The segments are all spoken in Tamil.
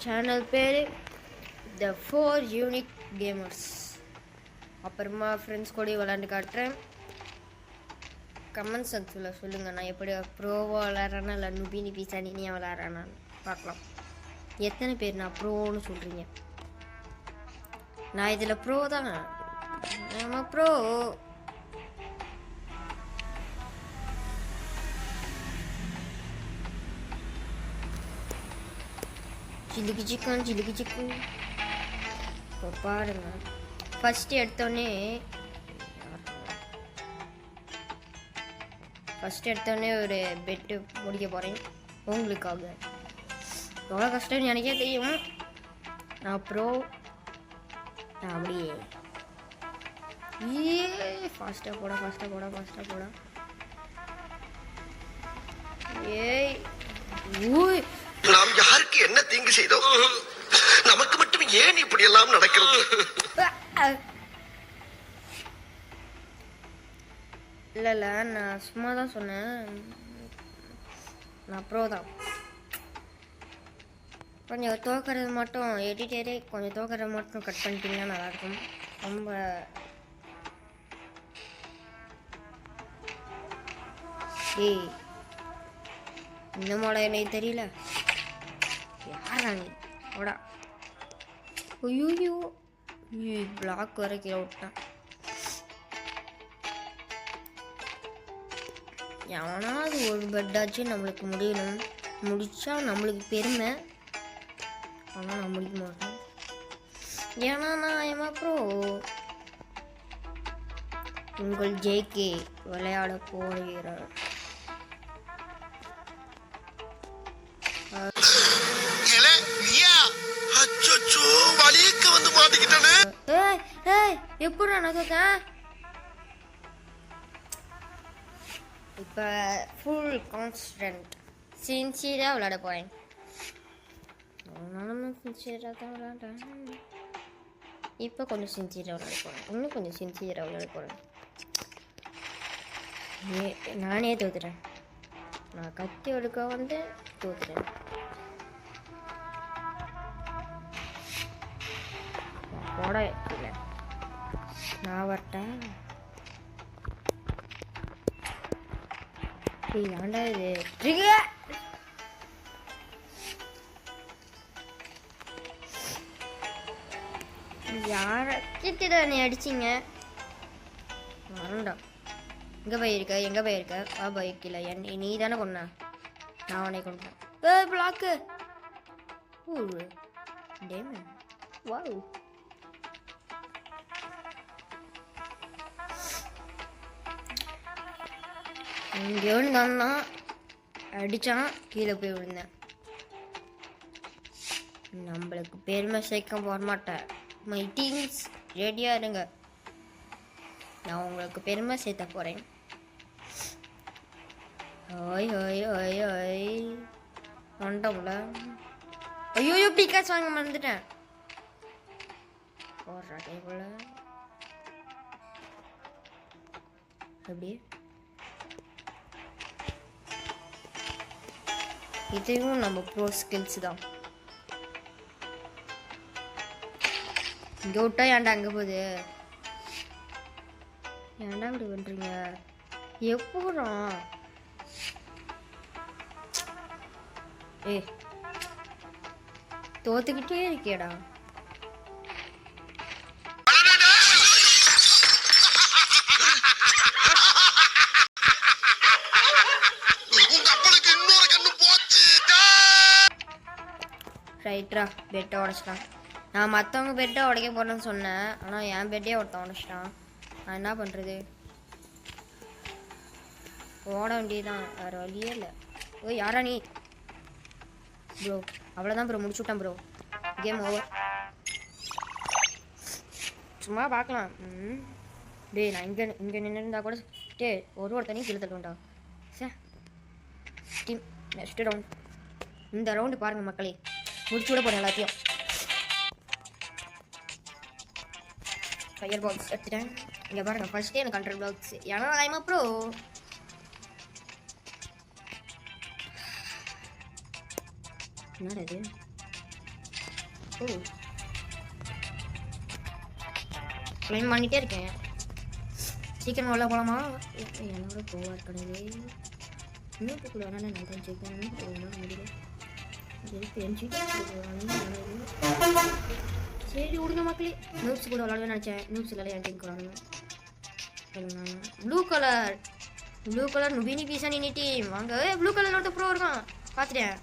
சேனல் பேர் த 4 யூனிக் கேமர்ஸ். அப்புறமா ஃப்ரெண்ட்ஸ் கூட விளாண்டு காட்டுறேன். கமெண்ட் செக்ஷனில் சொல்லுங்கள், நான் எப்படி ப்ரோவாக விளாட்றேன்னா இல்லை நுபினி பீஸா நீனியாக விளாட்றேன்னு பார்க்கலாம். எத்தனை பேர் நான் ப்ரோன்னு சொல்கிறீங்க? நான் இதில் ப்ரோ தான், நம்ம ப்ரோ. சில்லுக்கு சிக்கன் இப்போ பாருங்க. ஃபஸ்ட்டு எடுத்தோடனே ஒரு பெட்டு முடிக்க போகிறேன் உங்களுக்காக. எவ்வளோ கஷ்டம்னு எனக்கே தெரியும். நான் அப்புறம் நான் அப்படியே ஃபாஸ்ட்டாக போட ஏய் ஊய், நாம் யாருக்கு என்ன தீங்கு செய்தோம்? நமக்கு மட்டும் ஏன் இப்படி எல்லாம் நடக்கிறது? இல்ல நான் சும்மா தான் சொன்னேன். நான் அப்புறம் தான் கொஞ்சம் தோக்கிறது மட்டும் எடிட்டரே கொஞ்சம் தோக்கிறது மட்டும் கட் பண்ணிட்டீங்கன்னா நல்லாயிருக்கும். ரொம்ப ஏய் இந்த மாடல் எனக்கு தெரியல. யாரா நீ ஓடா. ஐயோ பிளாக் வர கீழே விட்டான். எவனாவது ஒரு பெட்டாச்சும் நம்மளுக்கு முடியணும். முடிச்சா நம்மளுக்கு பெருமை. ஆனால் நான் முடிக்க மாட்டேன். ஏன்னா நான் அப்புறம் உங்கள் ஜேகே விளையாட போகிறார். எப்படி நான் இப்போ ஃபுல் கான்ஸ்டன்ட் சின்சியராக விளையாட போகிறேன். சின்சியராக தான் விளையாடுறேன். இப்போ கொஞ்சம் சின்சியராக விளையாட போகிறேன். இன்னும் கொஞ்சம் சின்சியராக விளையாட போகிறேன். நானே தோத்துறேன். நான் கத்தி எடுக்க வந்து தோத்துறேன். போட இல்லை நான் வரட்டேன். ஏண்டா இது யார கிட்ட நீ அடிச்சிங்க? வரண்டா. எங்கே போயிருக்க வா பைக்கில் நீ தானே கொண்டா. நான் உன்னை கொண்டேன். Black demon wow. இங்கே வந்தான்னா அடித்தான், கீழே போய் விழுந்தேன். நம்மளுக்கு பெருமை சேர்க்க போக மாட்டேன். மை டீம்ஸ் ரெடியாக இருங்க, நான் உங்களுக்கு பெருமை சேர்த்த போகிறேன். வந்துட்டோம்ல. ஐயோ பிகாஸ் வாங்க மறந்துட்டேன். போடுறா கேபிள் அப்படி. இதுவும் நம்ம ப்ரோ ஸ்கில்ஸ் தான். இங்கே விட்டா ஏன்டா அங்கே போகுது? ஏன்டா இப்படி பண்ணுறீங்க? எப்போறோம் தோத்துக்கிட்டே இருக்கேடா. ரைட்ரா, பெட்டை உடச்சிட்டான். நான் மற்றவங்க பெட்டை உடைக்க போகிறேன்னு சொன்னேன், ஆனால் என் பெட்டே ஒருத்தன் உடச்சிட்டான். நான் என்ன பண்ணுறது? ஓட வேண்டியதுதான், வேறு வழியே இல்லை. ஓ யாரா நீ? ப்ரோ அவ்வளோதான் ப்ரோ, முடிச்சு விட்டான் ப்ரோ. Game over. சும்மா பார்க்கலாம். டேய் நான் இங்கே நின்று இருந்தால் கூட ஒருத்தனையும் கீழே தள்ளுவேன்டா. Sir team next round. இந்த ரவுண்டு பாருங்கள் மக்களே, முடிச்சு விட போகிறேன் எல்லாத்தையும். ஃபயர் பாக்ஸ் எடுத்துட்டேன். இங்கே பாருங்கள், ஃபர்ஸ்ட்டே எனக்கு 100 பாக்ஸ். ஏன்னா ஐம் ப்ரோ. என்னடா இது? ஓ கிளைம் பண்ணிட்டே இருக்கேன். சீக்கிரம் உள்ள போகலாமா? என்னோட போவா கடவுளே. இன்னும் கூட வேணா நான் தான் ஜெயிக்கணும். போகணும் முடியல. சரி விடுங்க மக்களே. நூப்ஸ் கூட விளாடுவேன்னு நினச்சேன். நூப்ஸ் விளையாட என் டீம் விளாடுவேன். ப்ளூ கலர் நுபினி பீஸா நீ டீம் வாங்க. ப்ளூ கலர் ஒருத்த ப்ரோ இருக்கான் பார்த்துட்டேன்.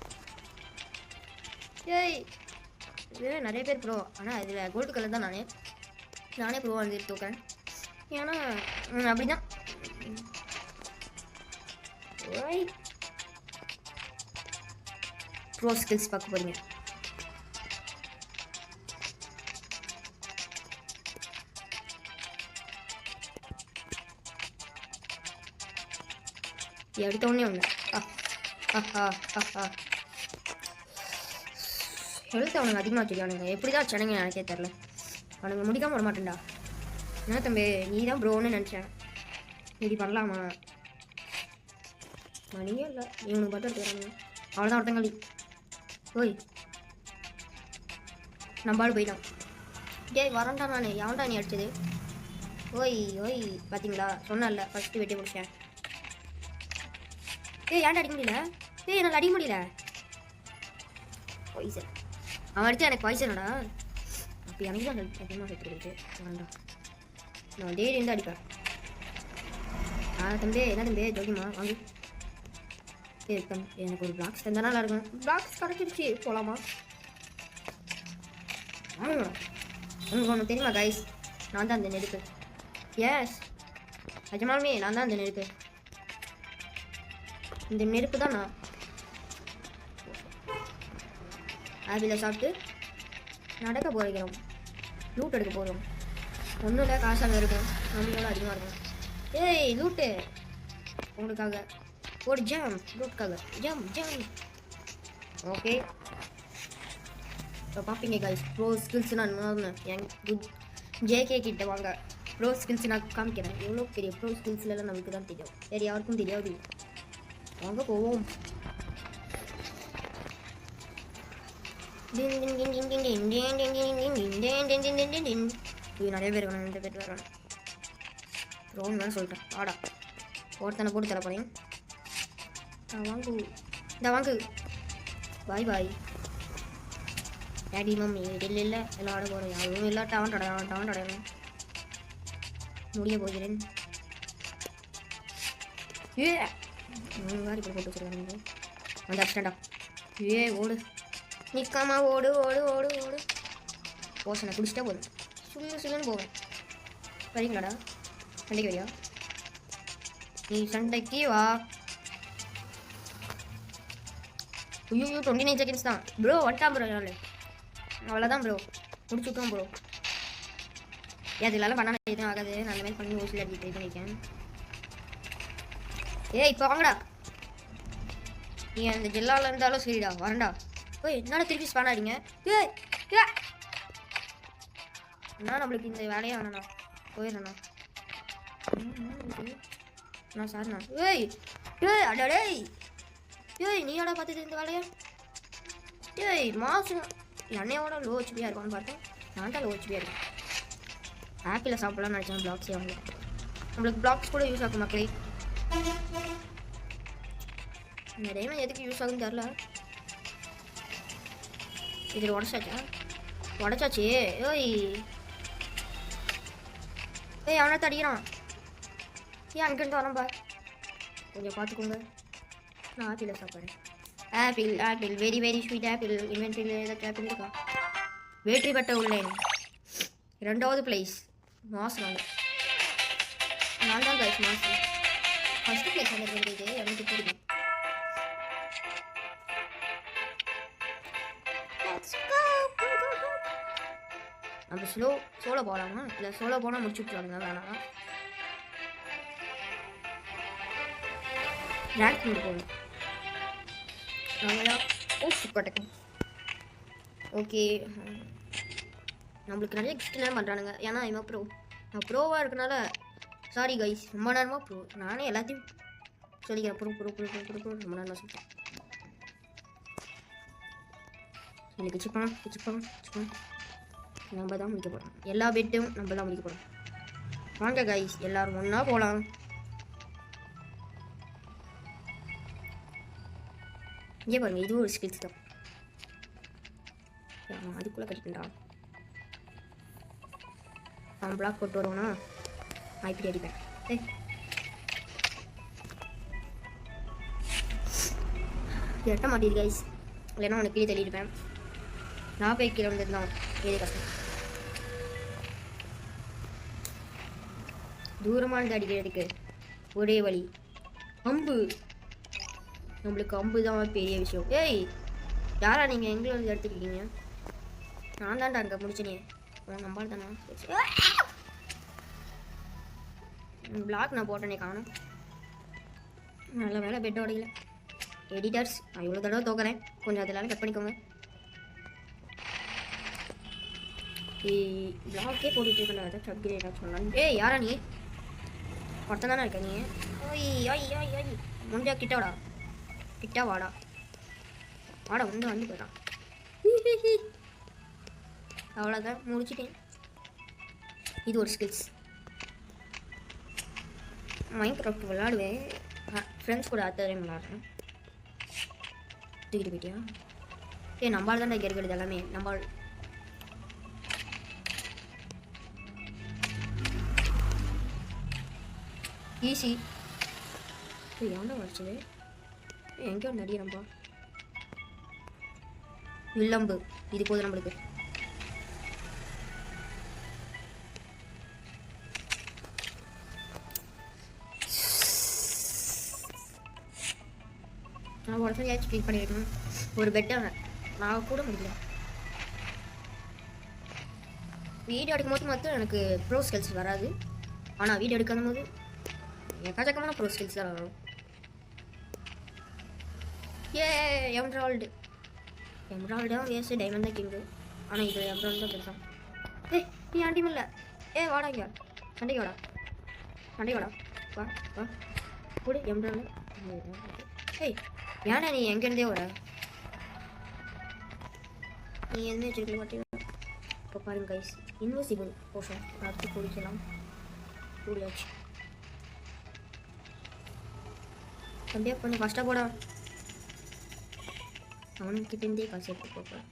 ஏய் இது நிறைய பேர் ப்ரோ. ஆனால் இதில் கோல்டு கலர் தான் நானே ப்ரோ வந்து தூக்குறேன். ஏன்னா அப்படிதான் ப்ரோ ஸ்கில்ஸ் பார்க்க போறீங்க. எடுத்தோடனே ஒன்று எழுத்து அவனுக்கு அதிகமாக தெரியானுங்க. எப்படி தான் வச்சானுங்க எனக்கே தெரில. அவனுங்க முடிக்காமல் வர மாட்டேன்டா. என்ன தம்பி நீ தான் ப்ரோன்னு நினச்சேன். இப்படி பண்ணலாமா? மணியே இல்லை இவனுக்கு பார்த்து எடுத்துக்கிறாங்க. அவ்வளோதான் ஒருத்தங்களி. ஓய் நம்பால் போயிட்டான். டேய் வரண்டா நான் எவன்டா நீ அடிச்சது? ஓய் பார்த்தீங்களா சொன்னல ஃபஸ்ட்டு வெட்டி முடிச்சேன். ஏன்டா அடிக்க முடியல? என்னால் அடிக்க முடியல. பாய்சன் அவன் அடித்தா எனக்கு பாய்சனடா. அப்போ எனக்கு தான் அதிகமாக சேர்த்துக்கிட்டு வேண்டாம். நான் டெய்லி இருந்து அடிப்பேன். தம்பி என்ன தம்பி ஜோதிமா வாங்கி எனக்கு ஒரு பிளாக்ஸ் தந்தா நல்லா இருக்கும். பிளாக்ஸ் கிடச்சிருச்சு போகலாமா? உங்களுக்கு ஒன்று தெரியுமா கைஸ்? நான் தான் அந்த நெருப்பு. எஸ் நிஜமாலுமே நான் தான் அந்த நெருப்பு. இந்த நெருப்பு தான் நான். ஆப்பிளை சாப்பிட்டு நடக்க போகிறோம். லூட் எடுக்க போகிறோம். ஒன்றும் இல்லை காசாக இருக்கும். நம்மளோட அதிகமாக இருக்கும். ஏய் லூட்டு உங்களுக்காக ஒரு ஜம் லூட்காக ஜம் ஓகே. இப்போ பார்ப்பீங்க கைஸ் ப்ரோ ஸ்கில்ஸ் நான் என் குட் ஜேகே கிட்ட வாங்க. ப்ரோ ஸ்கில்ஸ் நான் காமிக்கிறேன். எவ்வளோ பெரிய ப்ரோ ஸ்கில்ஸ்லாம் நமக்கு தான் தெரியும். வேறு யாருக்கும் தெரியாது. வாங்க போவோம். நிறைய பேர் வேணும். இந்த பேர் வேணும் ரோன் வேணும் சொல்லிட்டேன். ஆடா ஒருத்தனை போட்டு தர போறேன். வாங்கு இந்த வாங்கு. பாய் டேடி மம்மி வீட்டில் இல்லை எல்லாம் ஆட போகிறோம். யாரும் இல்லை. டவன் அடையணும் முடிய போகிறேன். இப்படி போட்டு வச்சுருக்காங்க. வந்து அடிச்சிட்டா. ஓடு நிற்காம ஓடு போசனை குடிச்சிட்டா போதும். சுள்ளுன்னு போவேன். வரீங்களாடா சண்டைக்கு வரியா? நீ சண்டைக்கு வா. ஐயோ 29 செகண்ட்ஸ் தான் ப்ரோ. வட்டான் ப்ரோ நாள் அவ்வளோதான் ப்ரோ. முடிச்சுட்டோம் ப்ரோ. அதெல்லாம் பண்ண எதுவும் ஆகாது. நான் அந்த மாதிரி பண்ணி ஓசில் அடிக்கிட்டு இது நிற்கேன். இப்போ வாங்கடா. நீ அந்த ஜெல்லாவில் இருந்தாலும் சரிடா வரண்டா. ஓய் என்னால் திருப்பி ஸ்பான் ஆடிங்க. அண்ணா நம்மளுக்கு இந்த வேலையே வேணாண்ணா போயிடுறேண்ணா. நான் சார்ண்ணா. அடாடே நீயோட பார்த்துட்டு இந்த வேலையா? மாசம் என்னையோட லோ ஹெச்பியாக இருக்கான்னு பார்த்தேன். நான் தான் லோ ஹெச்பியாக இருக்கேன். ஆப்பிளில் சாப்பிட்லான்னு நினச்சேன். பிளாக்ஸே வாங்க. நம்மளுக்கு பிளாக்ஸ் கூட யூஸ் ஆகும் மக்களே. இந்த டைமண்ட் எதுக்கு யூஸ் ஆகுன்னு தெரில. இதில் உடச்சாச்சு. அவனை தடிக்கிறான். அங்கிருந்து வரம்பா கொஞ்சம் பார்த்துக்கோங்க. நான் ஆப்பிளில் சாப்பிட்றேன். Apple very sweet apple. இன்வென்ட்ரியில் ஏதாச்சும் ஆப்பிள் இருக்கா? வெற்றி பெற்ற உள்ளேன். 2வது பிளேஸ். மாசம் நான் தான் கைஸ் மாசம். ஃபஸ்ட்டு பிளேஸ் வந்து வேண்டியது எனக்கு பிடிக்கும். நம்ம சோலோ போகலாமா? இல்லை சோலோ போனால் முடிச்சு விட்டுருவாங்க. வேணாம் ரேங்க் கொண்டு போகணும். நாங்கள் ஓகே. நம்மளுக்கு நிறைய கிஃப்ட்லாம் பண்ணுறானுங்க. ஏன்னா இவன் ப்ரோ. நான் ப்ரோவாக இருக்கனால சாரி கைஸ். ரொம்ப நேரமாக ப்ரோ. நானே எல்லாத்தையும் சொல்லிக்கிறேன். ப்ரோ ரொம்ப நேரமாக சொல்லிட்டேன். இன்னைக்கு சிப்பம் நம்ம தான் முடிக்க போகிறோம். எல்லா பெட்டும் நம்ம தான் முடிக்க போகிறோம். வாங்க கைஸ், எல்லாரும் ஒன்றா போகலாம். இங்கே பாருங்க, இதுவும் ஒரு ஸ்கில்ஸ் தான். அதுக்குள்ளே கட்டிக்கிட்டா அவன் பிளாக் போட்டு வருவானா, நான் இப்படி அடிப்பேன். எட்ட மாட்டேது கைஸ், இல்லைன்னா உனக்கு கீழே தள்ளிடுப்பேன். நான் போய் கீழே வந்துருந்தான் ஏதே கஷ்டம். தூரமானது அடிக்கிறதுக்கு ஒரே வழி அம்பு. நம்மளுக்கு அம்பு தான் பெரிய விஷயம். ஏய் யாரா நீங்கள் எங்கே வந்து எடுத்துக்கிட்டீங்க? நான் தான்டா அங்கே முடிச்சனே. உன் நம்பர் தானே பிளாக் நான் போட்டேனே காணும். நல்ல வேலை பெட் உடையில. எடிட்டர்ஸ், நான் இவ்வளோ தடவை தோக்குறேன், கொஞ்சம் அதெல்லாம் கட் பண்ணிக்கோங்க. பிளாக்கே போட்டுட்டு இருக்கல, ஏதாச்சும் அப்கிரேட் ஏதாச்சும் பண்ணலாம். ஏய் யாரா நீ? ஒருத்தன் தானே இருக்க நீ? ஓய் ஓய் ஓய் ஓய் முடிஞ்சா கிட்ட வாடா வாடா வந்து போயிட்டான். அவ்வளோதான், முடிச்சிட்டேன். இது ஒரு ஸ்கில்ஸ். மைன்கிராஃப்ட் விளாடுவேன், ஃப்ரெண்ட்ஸ் கூட அத்தரையும் விளாட்றேன். தூக்கிட்டு போயிட்டியா? நம்மளால் தான் இங்கே இருக்கிறது எல்லாமே. நம்ம ஈஸி. எவ்வளோ வச்சது? எங்கே நடிகை நம்பா வில்லம்பு. இது போதும் நம்மளுக்கு. நான் ஒரு ஏதாச்சும் கிளிக் பண்ணியிருக்கேன். ஒரு பெட்டை நான் கூட முடியல. வீடியோ எடுக்கும் போது மட்டும் எனக்கு ப்ரோ ஸ்கில்ஸ் வராது, ஆனால் வீடியோ எடுக்கும் போது எக்கச்சக்கமான ப்ரோ ஸ்கில்ஸ் தான் வரும். எம்ரால்டு தான் வேஸ்ட்டு, டைமண்ட் தான் கிங்கு. ஆனால் இது எம்ரால்டு தான் பெருசான். நீ ஆண்டியும் இல்லை. வாடா இங்கே, சண்டைக்கு வாடா வா கூட எம்ரால்டு. ஏன்னா நீ எங்கேருந்தே வர? நீ எதுவுமே வச்சுருக்க மாட்டேன். இப்போ பாருங்க கைஸ், இன்விசிபிள் போஷன் அடுத்து குடிக்கலாம். கூடியாச்சு. அப்படியே கொஞ்சம் ஃபஸ்ட்டாக போட. அவனுக்கிட்டேருந்தே காசு எடுத்து போப்பேன்.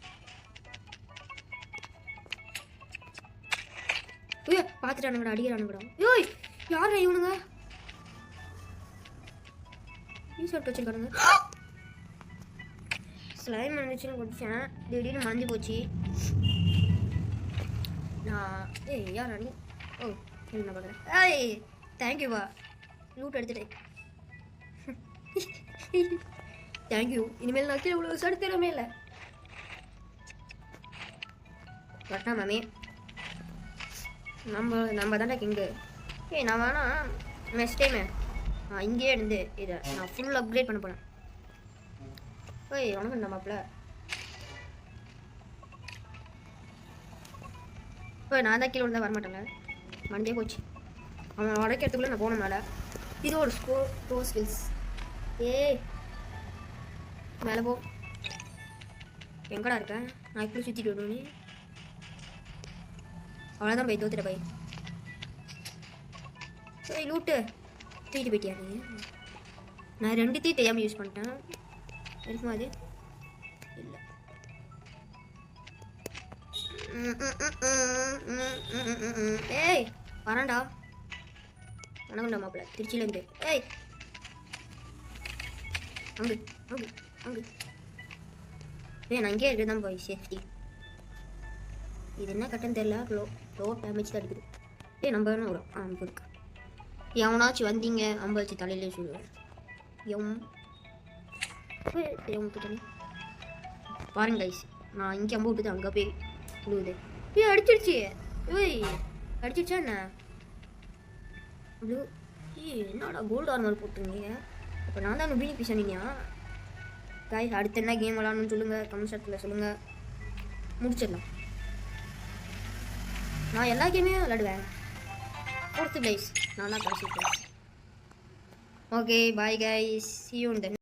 பார்த்துட்டானுங்கடா, அடிக்கிறானுங்கடா. யோய் யாரா இவனுங்க? ஈஸியாக வச்சுருக்கானுங்க. ஸ்லைம் வந்துச்சுன்னு குடித்தேன், திடீர்னு மறந்து போச்சு. நான் யாரா நீ? என்ன பார்க்குறேன். தேங்க்யூவா, லூட் எடுத்துட்டேன். தேங்க்யூ. இனிமேல் நான் கீழே இவ்வளோ சடுத்தரமே இல்லை. கரெக்டா மாமி, நம்ம தாண்டா கிங்கு. நான் வேணா நெக்ஸ்ட் டைமு இங்கேயே இருந்து இதை நான் ஃபுல் அப்கிரேட் பண்ண போனேன். உனக்கு இந்த மாப்பிள்ள நான் தான் கீழே விழுந்தா வரமாட்டேன்ல, மண்டே போச்சு. அவன் உடைக்கிறதுக்குள்ளே நான் போனனால. இது ஒரு ப்ரோ ஸ்கில்ஸ். மேலே போ. எங்கடா இருக்கேன்? நான் இப்படி சுற்றிட்டு விடுவேன். அவ்வளோதான் பை, தோத்துட்ட பை. லூட்டு தூக்கிட்டு போயிட்டியா நீ? நான் 2 தெரியாமல் யூஸ் பண்ணிட்டேன். இருக்குமா அது? இல்லை. வரேன்டா. வணக்கம்டா மாப்பிள்ள, திருச்சியிலேருந்து. அங்கு நான் இங்கே இருக்கிறது தான் போய் சேஃப்டி. இது என்ன கட்டன்னு தெரியல, லோ டேமேஜ் தான் அடிக்குது. நம்ம வேணும் வரும். அம்பு இருக்கு. எவனாச்சும் வந்தீங்க அம்பு வச்சு தலையிலே சொல்லுவேன். பாருங்க கைஸ், நான் இங்கே அம்பு விட்டுது, அங்கே போய் விழுவுது. அடிச்சிருச்சு. அடிச்சிருச்சா என்ன? என்னடா கோல்டு ஆர்மர் போட்டுருந்தீங்க? அப்போ நான் தான் நுபினி சொன்னீங்க. கைஸ், அடுத்து என்ன கேம் விளாடணும்னு சொல்லுங்கள், கமெண்ட் செக்ஷனில் சொல்லுங்கள், முடிச்சிடலாம். நான் எல்லா கேமையும் விளாடுவேன். 4th place நான் தான் கடைசி. Okay bye guys, see you in the